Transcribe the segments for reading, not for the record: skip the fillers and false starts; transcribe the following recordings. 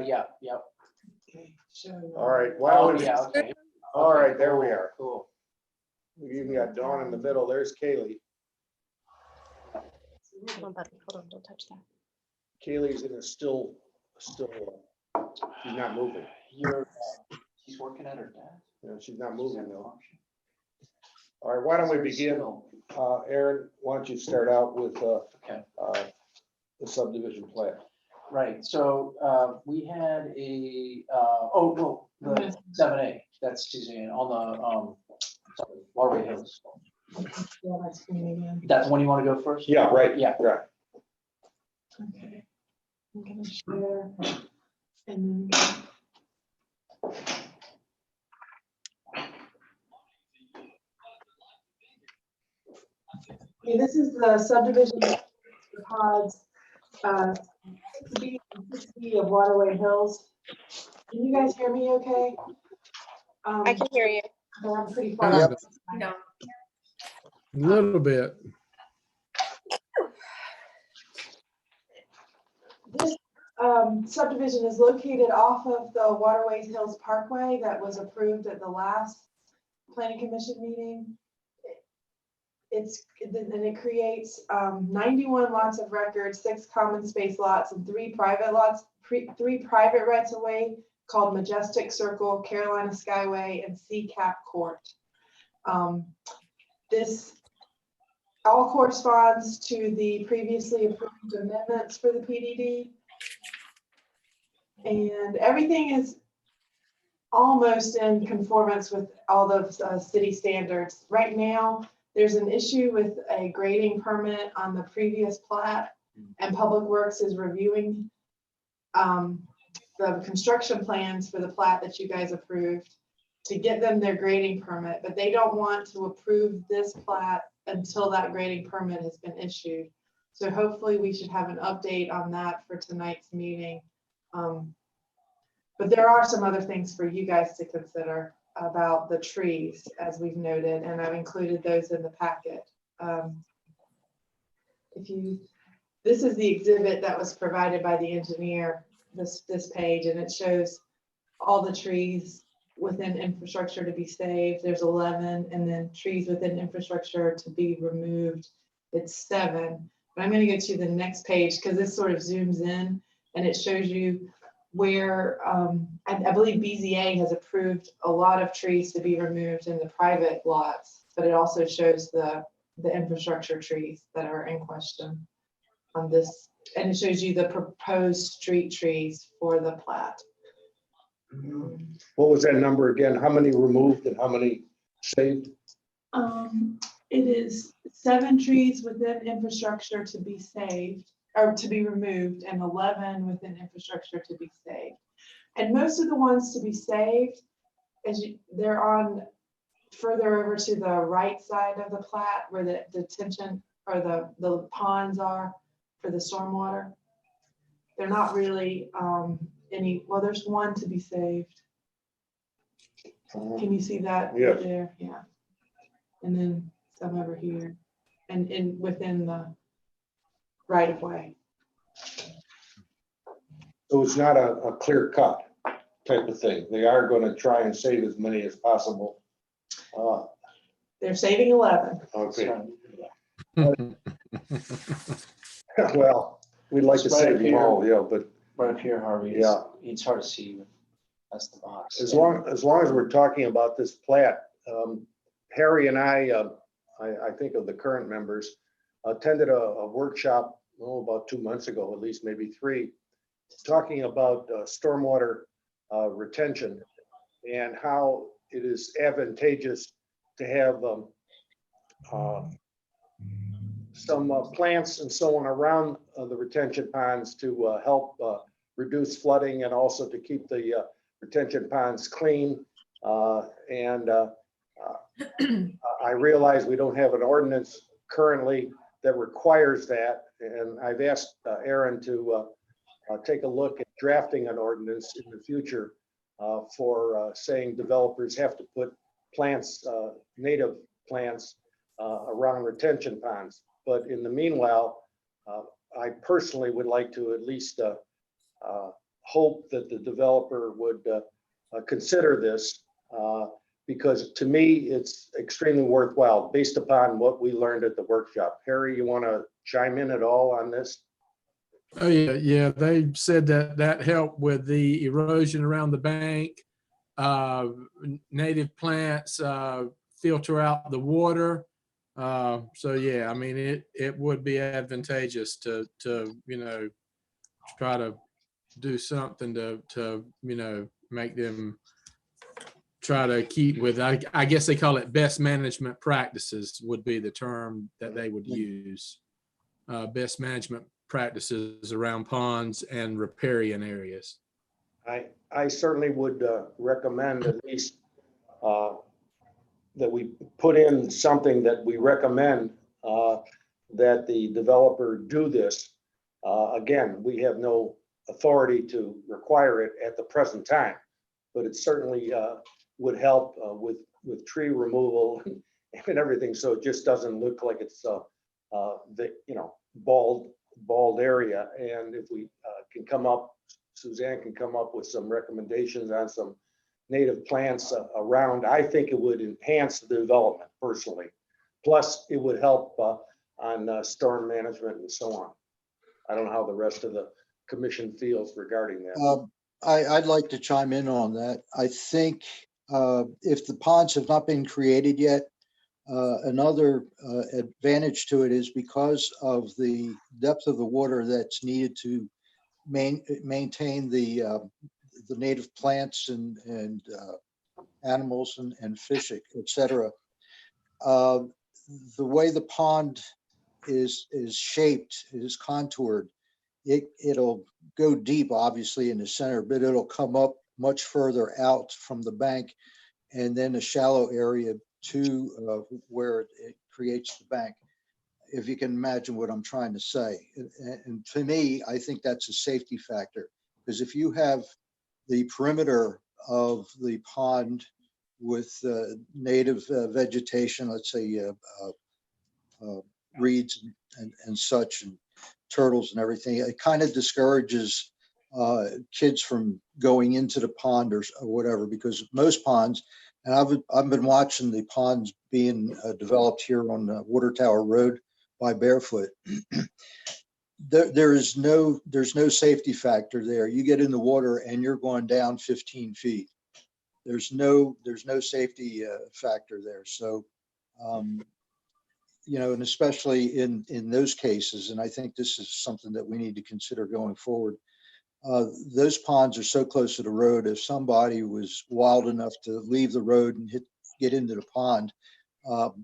Yeah, yep. Okay, so. All right, why don't we, Yeah, okay. all right, there we are. Cool. We even got Dawn in the middle. There's Kaylee. Hold on, buddy. Hold on. Don't touch that. Kaylee's in a still, she's not moving. She's working at her desk. You know, she's not moving though. All right, why don't we begin? Aaron, why don't you start out with Okay. the subdivision plan? Right, so we had a, oh, no, the 7A, that's Suzanne, on the Waterway Hills. Yeah, that's me again. That's the one you want to go first? Yeah, right. Yeah. Right. Okay. I'm gonna share and then. Okay, this is the subdivision pods, 6B and 6B of Waterway Hills. Can you guys hear me okay? I can hear you. I'm pretty far Yep. up. No. A little bit. This subdivision is located off of the Waterways Hills Parkway that was approved at the last planning commission meeting. And it creates 91 lots of record, 6 common space lots, and 3 private lots, 3 private rights of way called Majestic Circle, Carolina Skyway, and Sea Cap Court. This all corresponds to the previously approved amendments for the PDD. And everything is almost in conformance with all the city standards. Right now, there's an issue with a grading permit on the previous plat, and Public Works is reviewing the construction plans for the plat that you guys approved to get them their grading permit, but they don't want to approve this plat until that grading permit has been issued. So hopefully we should have an update on that for tonight's meeting. But there are some other things for you guys to consider about the trees, as we've noted, and I've included those in the packet. This is the exhibit that was provided by the engineer, this page, and it shows all the trees within infrastructure to be saved. There's 11, and then trees within infrastructure to be removed. It's 7. But I'm going to go to the next page because this sort of zooms in and it shows you where I believe BZA has approved a lot of trees to be removed in the private lots, but it also shows the infrastructure trees that are in question on this, and it shows you the proposed street trees for the plat. What was that number again? How many removed and how many saved? It is 7 trees within infrastructure to be saved or to be removed, and 11 within infrastructure to be saved. And most of the ones to be saved, they're on further over to the right side of the plat where the detention or the ponds are for the stormwater. They're not really well, there's 1 to be saved. Can you see that? Yes. There? Yeah. And then some over here and within the right of way. So it's not a clear cut type of thing. They are going to try and save as many as possible. They're saving 11. Okay. So, Well, we'd like to It's right save up them here. all, yeah, but right up here, Harvey. Yeah. It's hard to see. But that's the box. as long as we're talking about this plat, Harry and I think of the current members, attended a workshop, about 2 months ago, at least maybe 3, talking about stormwater retention and how it is advantageous to have some plants and so on around the retention ponds to help reduce flooding and also to keep the retention ponds clean. I realize we don't have an ordinance currently that requires that, and I've asked Aaron to take a look at drafting an ordinance in the future for saying developers have to put plants, native plants, around retention ponds. But in the meanwhile, I personally would like to at least hope that the developer would consider this, because to me, it's extremely worthwhile based upon what we learned at the workshop. Harry, you want to chime in at all on this? Oh, yeah. They said that helped with the erosion around the bank. Native plants filter out the water. So yeah, I mean, it would be advantageous to try to do something to make them try to keep with, I guess they call it best management practices would be the term that they would use. Best management practices around ponds and riparian areas. I certainly would recommend at least that we put in something that we recommend that the developer do this. Again, we have no authority to require it at the present time, but it certainly would help with tree removal and everything, so it just doesn't look like it's bald area. And if we can come up, Suzanne can come up with some recommendations on some native plants around, I think it would enhance the development personally. Plus, it would help on storm management and so on. I don't know how the rest of the commission feels regarding that. I'd like to chime in on that. I think if the ponds have not been created yet, another advantage to it is because of the depth of the water that's needed to maintain the native plants and animals and fish, etc. The way the pond is shaped, it is contoured. It'll go deep, obviously, in the center, but it'll come up much further out from the bank, and then a shallow area to where it creates the bank. If you can imagine what I'm trying to say. And to me, I think that's a safety factor, because if you have the perimeter of the pond with native vegetation, let's say reeds and such, and turtles and everything, it kind of discourages kids from going into the pond or whatever, because most ponds, and I've been watching the ponds being developed here on Water Tower Road by Barefoot. There's no safety factor there. You get in the water and you're going down 15 feet. There's no safety factor there. So, and especially in those cases, and I think this is something that we need to consider going forward. Those ponds are so close to the road. If somebody was wild enough to leave the road and get into the pond,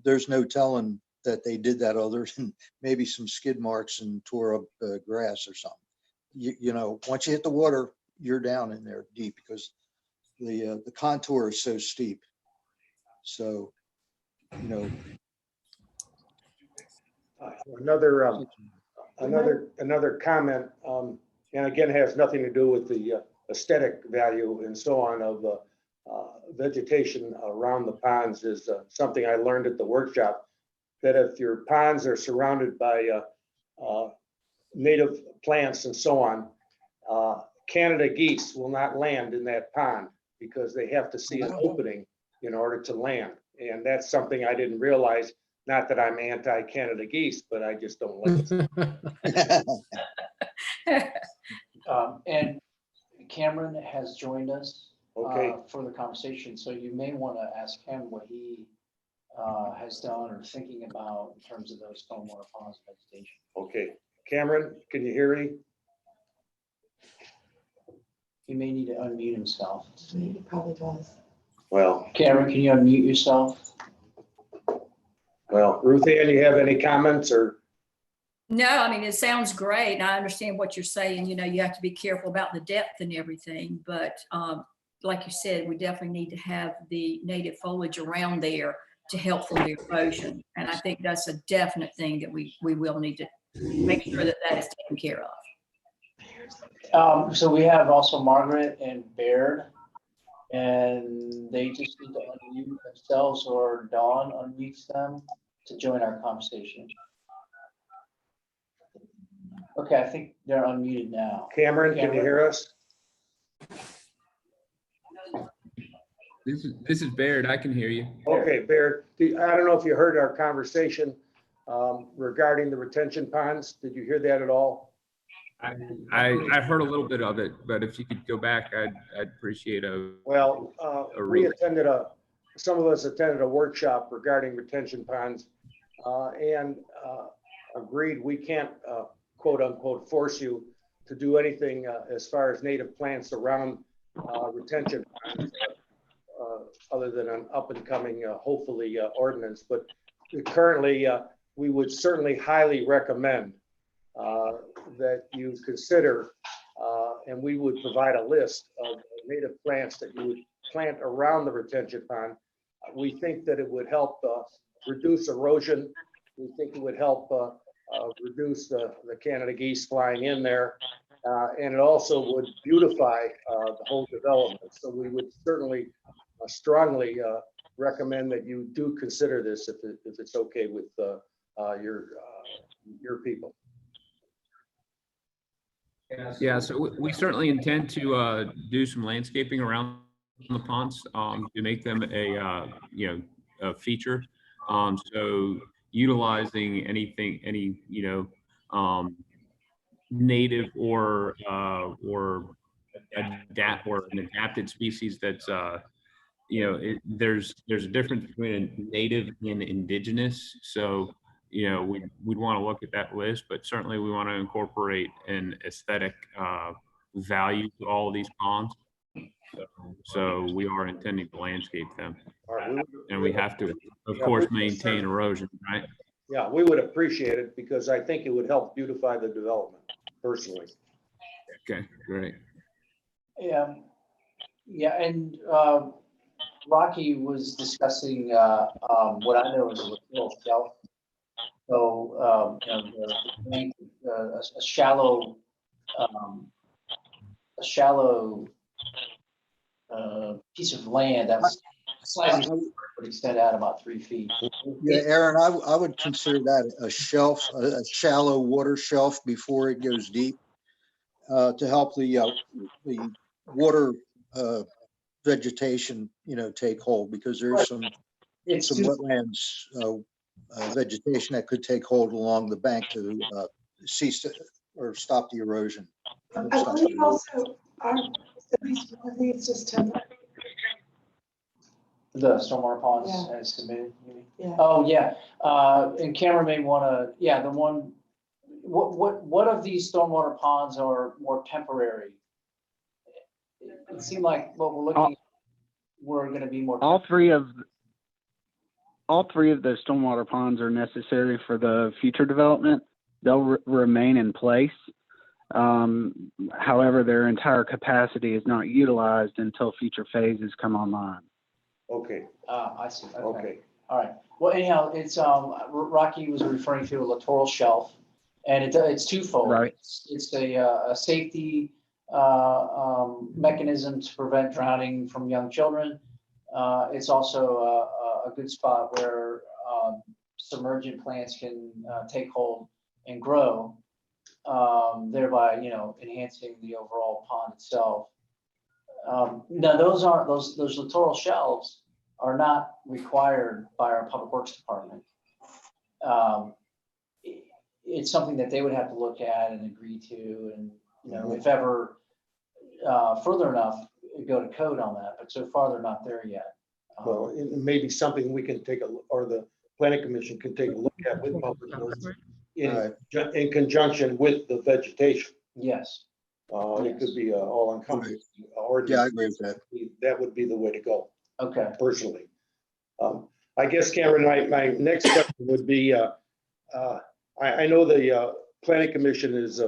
there's no telling that they did that, other than maybe some skid marks and tore up grass or something. Once you hit the water, you're down in there deep, because the contour is so steep. So, Another comment, and again, has nothing to do with the aesthetic value and so on of vegetation around the ponds, is something I learned at the workshop, that if your ponds are surrounded by native plants and so on, Canada geese will not land in that pond, because they have to see an opening in order to land. And that's something I didn't realize. Not that I'm anti-Canada geese, but I just don't like it. And Cameron has joined us Okay. for the conversation, so you may want to ask him what he has done or thinking about in terms of those stormwater ponds vegetation. Okay, Cameron, can you hear me? He may need to unmute himself. He probably does. Well, Cameron, can you unmute yourself? Ruth Ann, you have any comments or? No, I mean, it sounds great. And I understand what you're saying. You have to be careful about the depth and everything. But like you said, we definitely need to have the native foliage around there to help from the erosion. And I think that's a definite thing that we will need to make sure that is taken care of. So we have also Margaret and Baird, and they just need to unmute themselves, or Dawn unmutes them to join our conversation. Okay, I think they're unmuted now. Cameron, can you hear us? This is Baird. I can hear you. Okay, Baird, I don't know if you heard our conversation regarding the retention ponds. Did you hear that at all? I heard a little bit of it, but if you could go back, I'd appreciate Well, we re- attended some of us attended a workshop regarding retention ponds and agreed we can't quote unquote force you to do anything as far as native plants around retention ponds other than an up and coming, hopefully ordinance. But currently we would certainly highly recommend that you consider, and we would provide a list of native plants that you would plant around the retention pond. We think that it would help reduce erosion. We think it would help reduce the Canada geese flying in there. And it also would beautify the whole development. So we would certainly strongly recommend that you do consider this if it's okay with your people. Yeah, so we certainly intend to do some landscaping around the ponds to make them a feature. So utilizing any native or an adapted species that's there's a difference between native and indigenous. So we'd want to look at that list, but certainly we want to incorporate an aesthetic value to all of these ponds. So we are intending to landscape them, and we have to, of course, maintain erosion, right? Yeah, we would appreciate it because I think it would help beautify the development personally. Okay, great. Yeah, and Rocky was discussing what I know is a little shelf. So a shallow piece of land that was slightly would extend out about 3 feet. Yeah, Aaron, I would consider that a shelf, a shallow water shelf before it goes deep, to help the water vegetation, take hold, because there's some wetlands vegetation that could take hold along the bank to cease or stop the erosion. I believe also, I think it's just temporary. The stormwater ponds Yeah. as submitted. Yeah. Oh, yeah. And Cameron may want to, the one, what of these stormwater ponds are more temporary? It seemed like what we're looking, we're going to be more. All three of the stormwater ponds are necessary for the future development. They'll remain in place. However, their entire capacity is not utilized until future phases come online. Okay. I see. Okay. All right. Well, anyhow, it's Rocky was referring to a littoral shelf, and it's twofold. Right. It's a safety mechanism to prevent drowning from young children. It's also a good spot where submergent plants can take hold and grow, thereby enhancing the overall pond itself. Now those littoral shelves are not required by our Public Works Department. It's something that they would have to look at and agree to, and if ever further enough, go to code on that. But so far, they're not there yet. Well, it may be something we can take or the planning commission can take a look at with Public Works in conjunction with the vegetation. Yes. It could be all encompassing. Yeah, I agree with that. That would be the way to go. Okay. Personally. I guess, Cameron, my next question would be, I know the planning commission is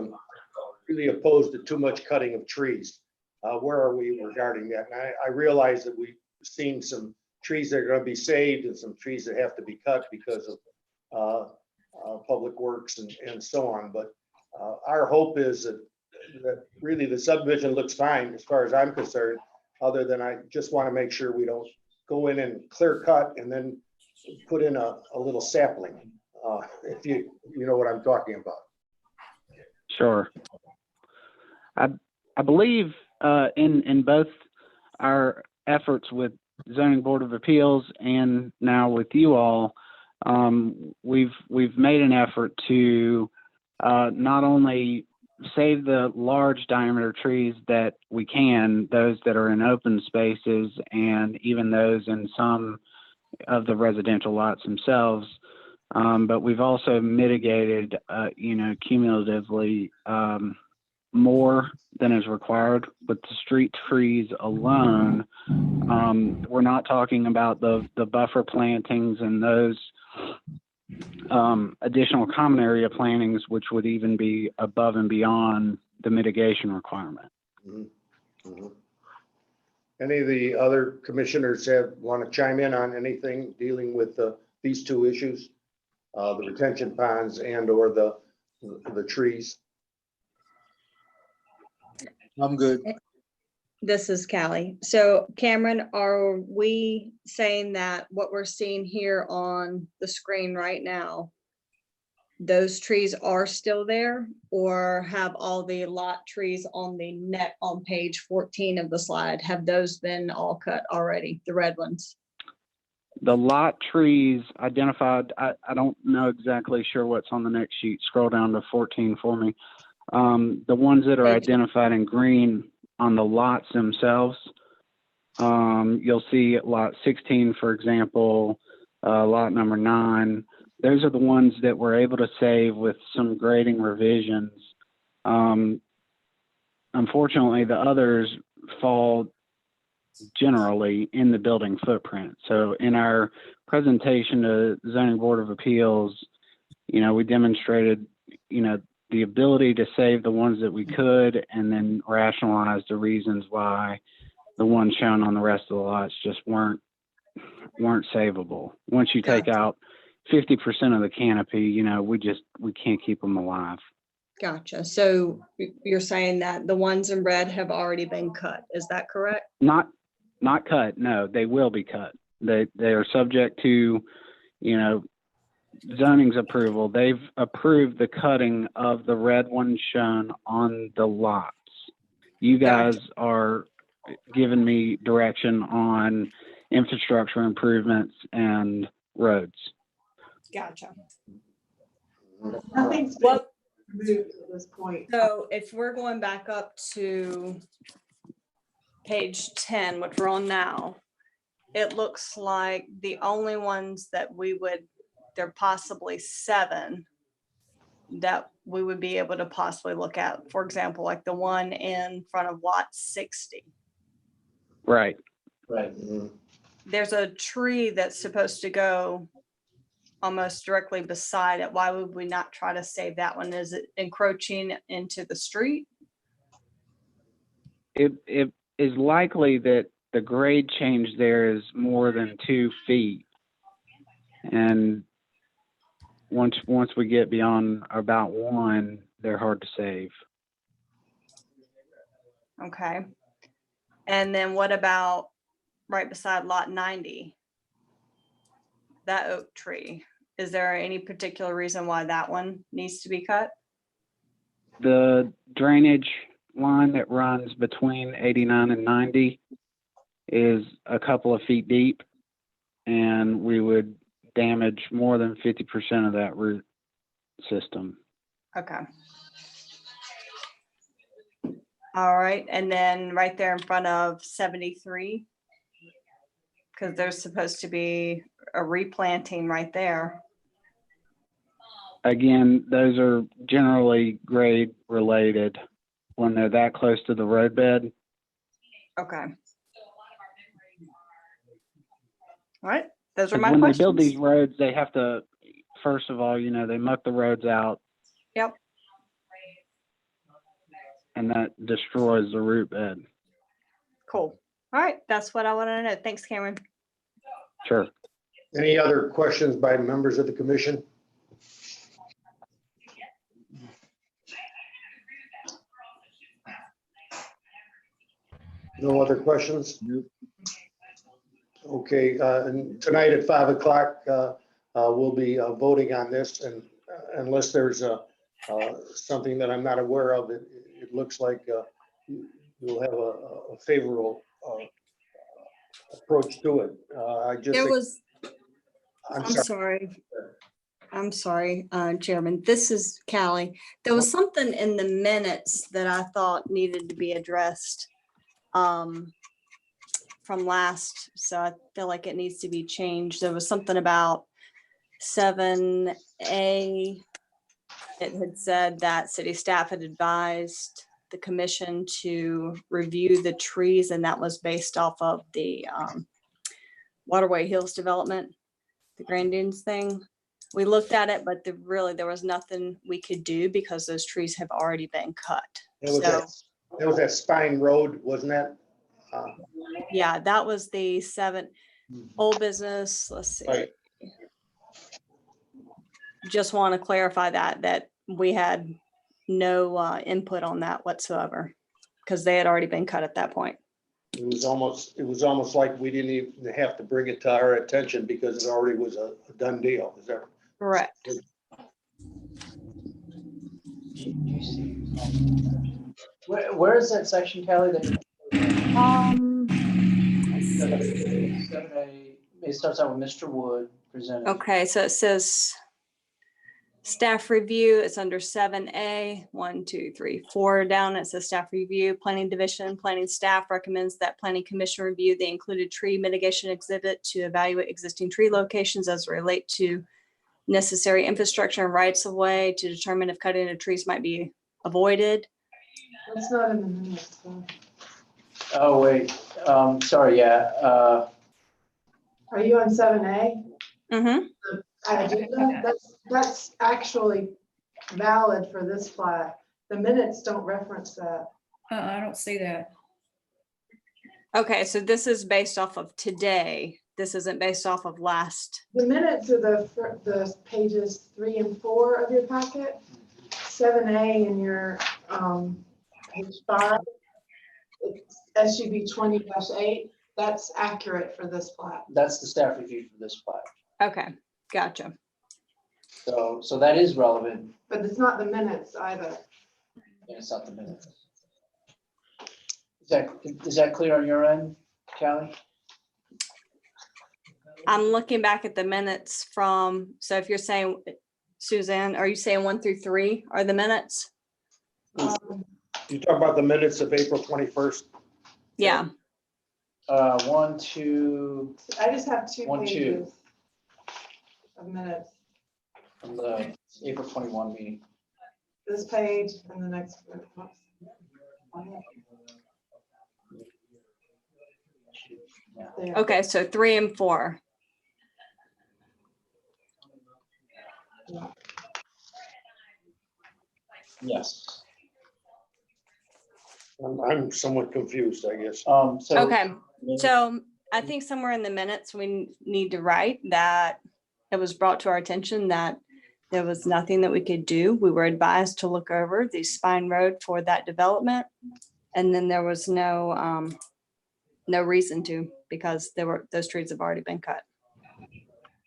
really opposed to too much cutting of trees. Where are we regarding that? And I realize that we've seen some trees that are going to be saved and some trees that have to be cut because of Public Works and so on. But our hope is that really the subdivision looks fine as far as I'm concerned, other than I just want to make sure we don't go in and clear cut and then put in a little sapling, if you know what I'm talking about. Sure. I believe in both our efforts with zoning board of appeals and now with you all, we've made an effort to not only save the large diameter trees that we can, those that are in open spaces and even those in some of the residential lots themselves, but we've also mitigated, cumulatively more than is required with the street trees alone. We're not talking about the buffer plantings and those additional common area plantings, which would even be above and beyond the mitigation requirement. Mhm. Mhm. Any of the other commissioners want to chime in on anything dealing with these two issues? The retention ponds and or the trees? I'm good. This is Callie. So Cameron, are we saying that what we're seeing here on the screen right now, those trees are still there, or have all the lot trees on the net on page 14 of the slide, have those been all cut already, the red ones? The lot trees identified, I don't know exactly sure what's on the next sheet. Scroll down to 14 for me. The ones that are Thank you. identified in green on the lots themselves, you'll see lot 16, for example, lot number 9. Those are the ones that we're able to save with some grading revisions. Unfortunately, the others fall generally in the building footprint. So in our presentation to Zoning Board of Appeals, we demonstrated, the ability to save the ones that we could and then rationalize the reasons why the ones shown on the rest of the lots just weren't savable. Once you take out 50% of the canopy, we can't keep them alive. Gotcha. So you're saying that the ones in red have already been cut. Is that correct? Not cut. No, they will be cut. They are subject to, zoning's approval. They've approved the cutting of the red ones shown on the lots. You guys are giving me direction on infrastructure improvements and roads. Gotcha. Nothing's been moved at this point. So if we're going back up to page 10, which we're on now, it looks like the only ones that there are possibly 7 that we would be able to possibly look at. For example, like the one in front of lot 60. Right. Right. There's a tree that's supposed to go almost directly beside it. Why would we not try to save that one? Is it encroaching into the street? It is likely that the grade change there is more than 2 feet. And once we get beyond about 1, they're hard to save. Okay. And then what about right beside lot 90? That oak tree. Is there any particular reason why that one needs to be cut? The drainage line that runs between 89 and 90 is a couple of feet deep, and we would damage more than 50% of that root system. Okay. All right, and then right there in front of 73, because there's supposed to be a replanting right there. Again, those are generally grade related when they're that close to the roadbed. Okay. All right, those are my When questions. they build these roads, they have to, first of all, they muck the roads out. Yep. And that destroys the root bed. Cool. All right, that's what I wanted to know. Thanks, Cameron. Sure. Any other questions by members of the commission? No other questions? Nope. Okay, and tonight at 5 o'clock, we'll be voting on this, and unless there's something that I'm not aware of, it looks like you'll have a favorable approach to it. I just, There think- was, I'm I'm sorry. sorry. I'm sorry, Chairman. This is Callie. There was something in the minutes that I thought needed to be addressed from last, so I feel like it needs to be changed. There was something about 7A. It had said that city staff had advised the commission to review the trees, and that was based off of the Waterway Hills development, the Grand Dunes thing. We looked at it, but there was nothing we could do because those trees have already been cut. It was So, That was that Spine Road, wasn't that? yeah, that was the 7 old business. Let's see. Right. Just want to clarify that we had no input on that whatsoever because they had already been cut at that point. It was almost like we didn't even have to bring it to our attention because it already was a done deal. Is that? Correct. Where is that section, Kelly? Let's see. 7A, it starts out with Mr. Wood presented. Okay, so it says staff review. It's under 7A, 1, 2, 3, 4 down. It says staff review. Planning division, planning staff recommends that planning commission review the included tree mitigation exhibit to evaluate existing tree locations as relate to necessary infrastructure and rights of way to determine if cutting of trees might be avoided. That's not in the minutes, though. Oh, wait, sorry, yeah, Are you on 7A? Mm-hmm. That's actually valid for this plat. The minutes don't reference that. I don't see that. Okay, so this is based off of today. This isn't based off of last. The minutes are the pages 3 and 4 of your packet. 7A in your page 5. It's SUB 20-8. That's accurate for this plat. that's the staff review for this plat. Okay, gotcha. So that is relevant, But it's not the minutes either. and it's not the minutes. Is that clear on your end, Callie? I'm looking back at the minutes from, so if you're saying, Suzanne, are you saying 1 through 3 are the minutes? You talk about the minutes of April 21st? Yeah, 1, 2, I just have 2 1, 2. pages of minutes. from the April 21 meeting. This page and the next. There. okay, so 3 and 4. Yes. I'm somewhat confused, I guess. So. Okay, so I think somewhere in the minutes, we need to write that it was brought to our attention that there was nothing that we could do. We were advised to look over the Spine Road for that development. And then there was no reason to, because those trees have already been cut.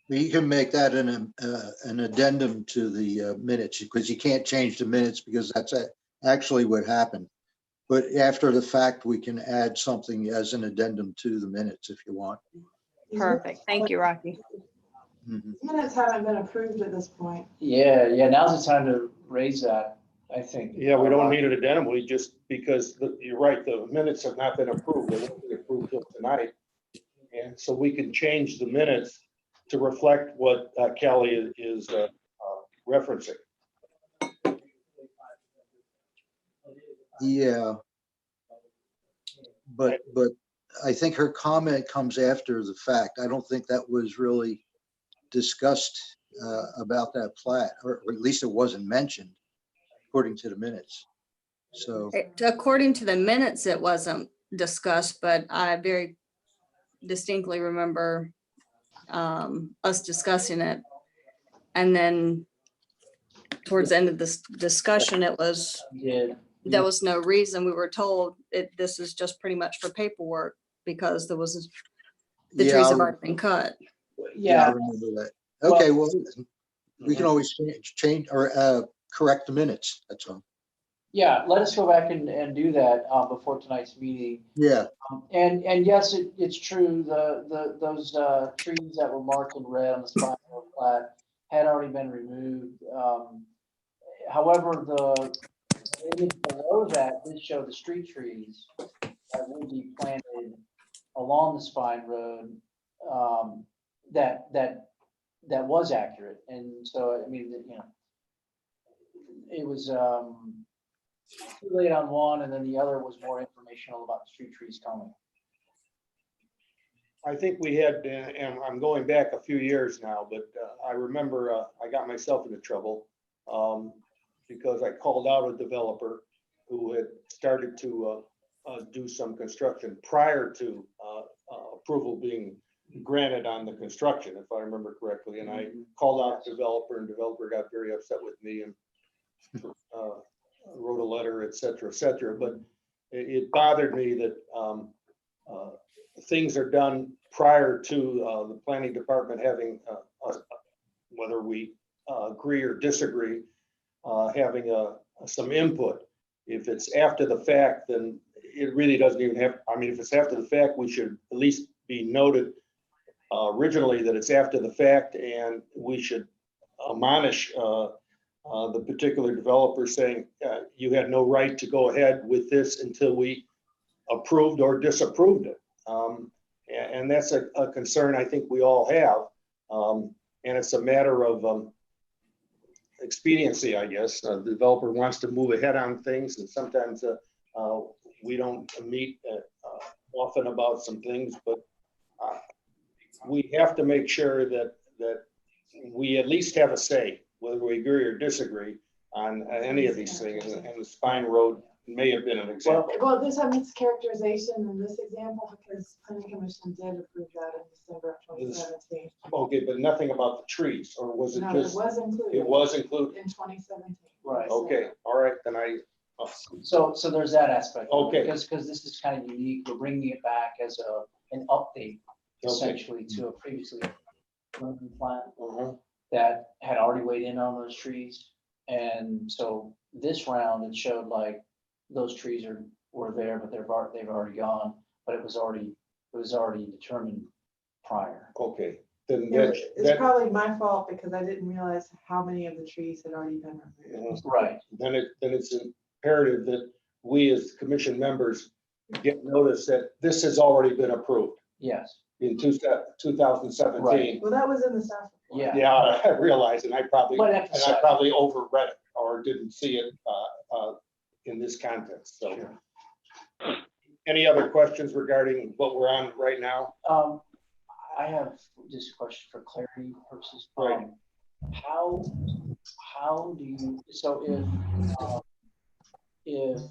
You can make that an addendum to the minutes, because you can't change the minutes because that's actually what happened. But after the fact, we can add something as an addendum to the minutes if you want. Perfect. Thank you, Rocky. Mhm. Minutes haven't been approved at this point. Yeah, now's the time to raise that, I think. Yeah, we don't need an addendum, we just, because you're right, the minutes have not been approved, they won't be approved till tonight. And so we can change the minutes to reflect what Kelly is referencing. Yeah. But I think her comment comes after the fact. I don't think that was really discussed about that plat, or at least it wasn't mentioned according to the minutes. So, According to the minutes, it wasn't discussed, but I very distinctly remember us discussing it. And then towards the end of this discussion, it was, Yeah. there was no reason. We were told this is just pretty much for paperwork because the yeah, trees have already been cut. I Yeah, remember that. Okay, well, we can always change or correct the minutes. That's all. Yeah, let us go back and do that before tonight's meeting. Yeah, And yes, it's true, those trees that were marked in red on the spine road plat had already been removed. However, the image below that did show the street trees that will be planted along the spine road, that was accurate. And so, I mean, you know, it was too late on one, and then the other was more informational about the street trees coming. I think we had, and I'm going back a few years now, but I remember I got myself into trouble because I called out a developer who had started to do some construction prior to approval being granted on the construction, if I remember correctly. And I called out the developer, and developer got very upset with me and wrote a letter, et cetera, but it bothered me that things are done prior to the planning department having, whether we agree or disagree, having some input. If it's after the fact, then it really doesn't even have, I mean, if it's after the fact, we should at least be noted originally that it's after the fact, and we should admonish the particular developer saying you had no right to go ahead with this until we approved or disapproved it. And that's a concern I think we all have. And it's a matter of expediency, I guess. The developer wants to move ahead on things, and sometimes we don't meet often about some things, but we have to make sure that we at least have a say, whether we agree or disagree on any of these things. And the spine road may have been an example. Well, there's a mischaracterization in this example because planning commission did approve that in December of 2017. Okay, but nothing about the trees, or was it No, just? it was included. It was included. In 2017. Right. Okay, all right, then So there's that aspect. Okay. Because this is kind of unique. We're bringing it back as an update essentially to a previously approved plan that had already weighed in on those trees. And so this round, it showed like those trees were there, but they've already gone, but it was already determined prior. Okay, then It's probably my fault because I didn't realize how many of the trees had already been removed. Right. then it's imperative that we as commission members get notice that this has already been approved Yes. in 2017. Right. Well, that was in the staff report. Yeah. Yeah, I realize, and I probably Might have to say. overread it or didn't see it in this context. So, Sure. Any other questions regarding what we're on right now? I have just a question for clarity purposes. Right. How do you, so if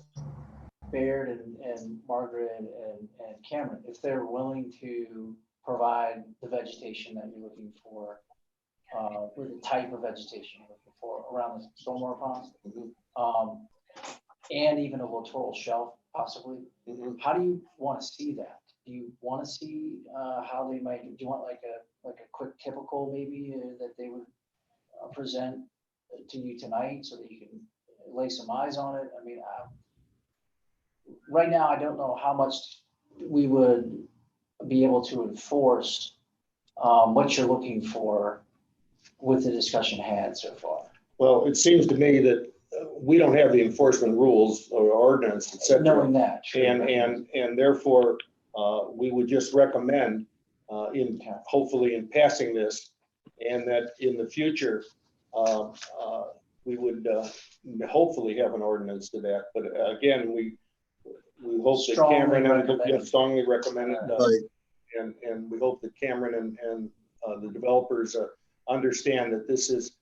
Baird and Margaret and Cameron, if they're willing to provide the vegetation that you're looking for, or the type of vegetation you're looking for around the stormwater ponds, and even a littoral shelf possibly, how do you want to see that? Do you want to see how they might, do you want like a quick typical maybe that they would present to you tonight so that you can lay some eyes on it? I mean, right now, I don't know how much we would be able to enforce what you're looking for with the discussion had so far. Well, it seems to me that we don't have the enforcement rules or ordinance, et cetera. Knowing that. Sure. And therefore, we would just recommend hopefully in passing this, and that in the future, we would hopefully have an ordinance to that. But again, we hope that Cameron strongly recommend it. right. And we hope that Cameron and the developers understand that this is,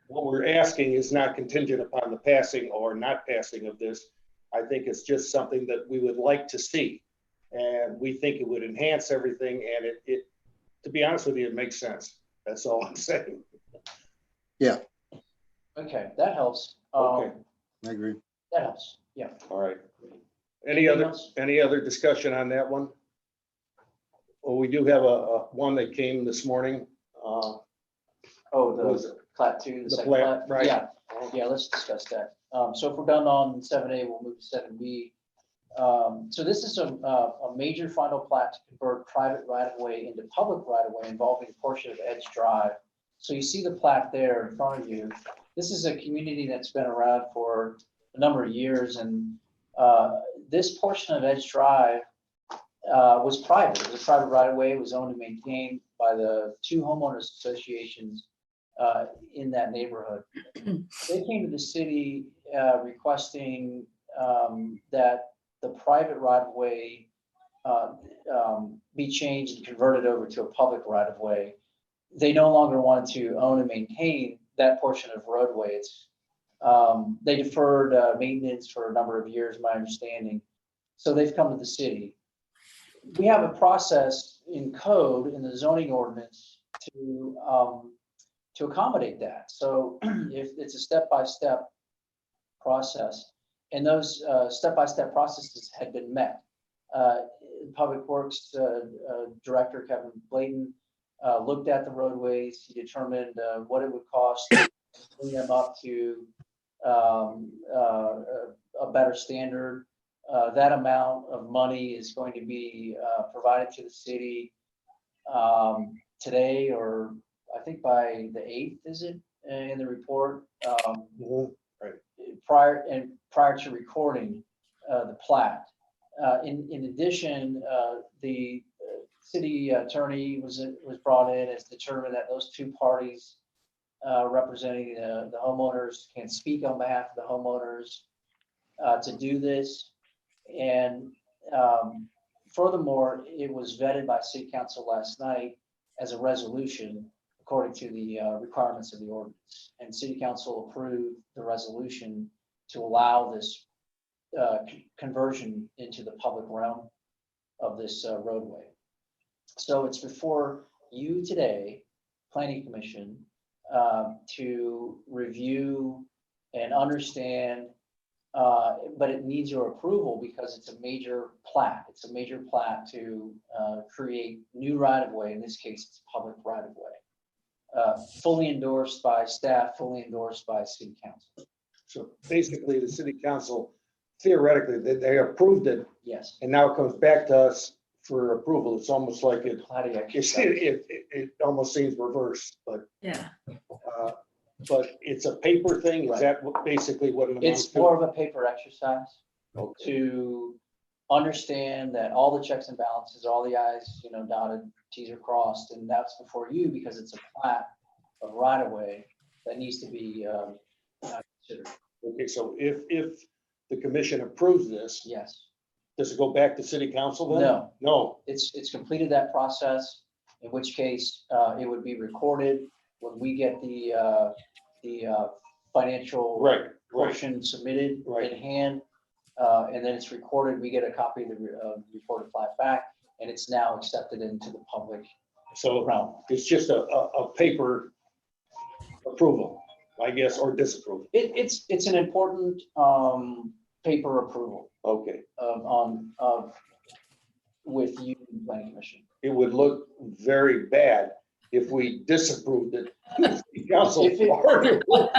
what we're asking is not contingent upon the passing or not passing of this. I think it's just something that we would like to see. And we think it would enhance everything. And it to be honest with you, it makes sense. That's all I'm saying. Yeah, Okay, that helps. Okay. I agree. That helps. Yeah. All right. Anything else? Any other discussion on that one? Well, we do have a one that came this morning. Oh, the plat two, the second plat, plat? right. Yeah, let's discuss that. So if we're done on 7A, we'll move to 7B. So this is a major final plat to convert private right-of-way into public right-of-way involving a portion of Edge Drive. So you see the plat there in front of you. This is a community that's been around for a number of years, and this portion of Edge Drive was private. It was a private right-of-way. It was owned and maintained by the two homeowners associations in that neighborhood. They came to the city requesting that the private right-of-way be changed and converted over to a public right-of-way. They no longer wanted to own and maintain that portion of roadways. They deferred maintenance for a number of years, my understanding. So they've come to the city. We have a process in code in the zoning ordinance to accommodate that. So if it's a step-by-step process, and those step-by-step processes had been met. Public Works Director Kevin Blayton looked at the roadways. He determined what it would cost to bring them up to a better standard. That amount of money is going to be provided to the city today, or I think by the 8th, is it, in the report? Prior to recording the plat. In addition, the city attorney was brought in, has determined that those two parties representing the homeowners can speak on behalf of the homeowners to do this. And furthermore, it was vetted by City Council last night as a resolution according to the requirements of the ordinance. And City Council approved the resolution to allow this conversion into the public realm of this roadway. So it's before you today, Planning Commission, to review and understand, but it needs your approval because it's a major plat. It's a major plat to create new right-of-way. In this case, it's public right-of-way. Fully endorsed by staff, fully endorsed by City Council. So basically, the city council, theoretically, they approved it, Yes. and now it comes back to us for approval. It's almost like it almost seems reversed, but Yeah. but it's a paper thing. Is that basically what it amounts It's to? more of a paper exercise Okay. to understand that all the checks and balances, all the I's, dotted, T's are crossed, and that's before you because it's a plat of right-of-way that needs to be considered. Okay, so if the commission approves this, Yes. does it go back to city council then? No. No. It's completed that process, in which case it would be recorded when we get the financial Right. portion submitted Right. in hand, and then it's recorded. We get a copy of the recorded plat back, and it's now accepted into the public So realm. it's just a paper approval, I guess, or disapproval. It's an important paper approval Okay. with you, Planning Commission. It would look very bad if we disapproved it. The council If it- already- Well,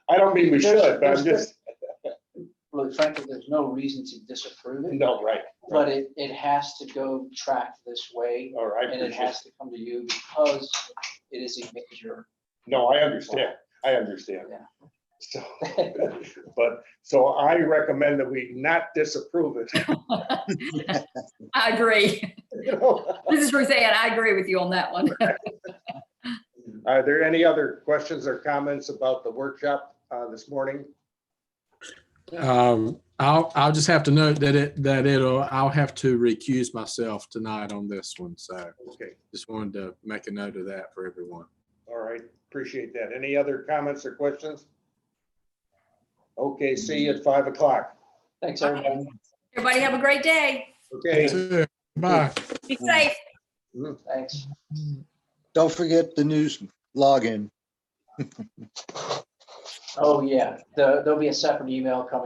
I don't mean we should, but I'm just, look, frankly, there's no reason to disapprove it, no, right. but it has to go tracked this way, All right. and it has to come to you because it is a major. No, I understand. I understand. Yeah. So, so I recommend that we not disapprove it. I agree. This is Ruth Ann. I agree with you on that one. Are there any other questions or comments about the workshop this morning? I'll just have to note that I'll have to recuse myself tonight on this one. So Okay, just wanted to make a note of that for everyone. all right, appreciate that. Any other comments or questions? Okay, see you at 5 o'clock. Thanks, everybody. Everybody have a great day. Okay. Bye. Be safe. Thanks. Don't forget the news login. Oh, yeah, there'll be a separate email coming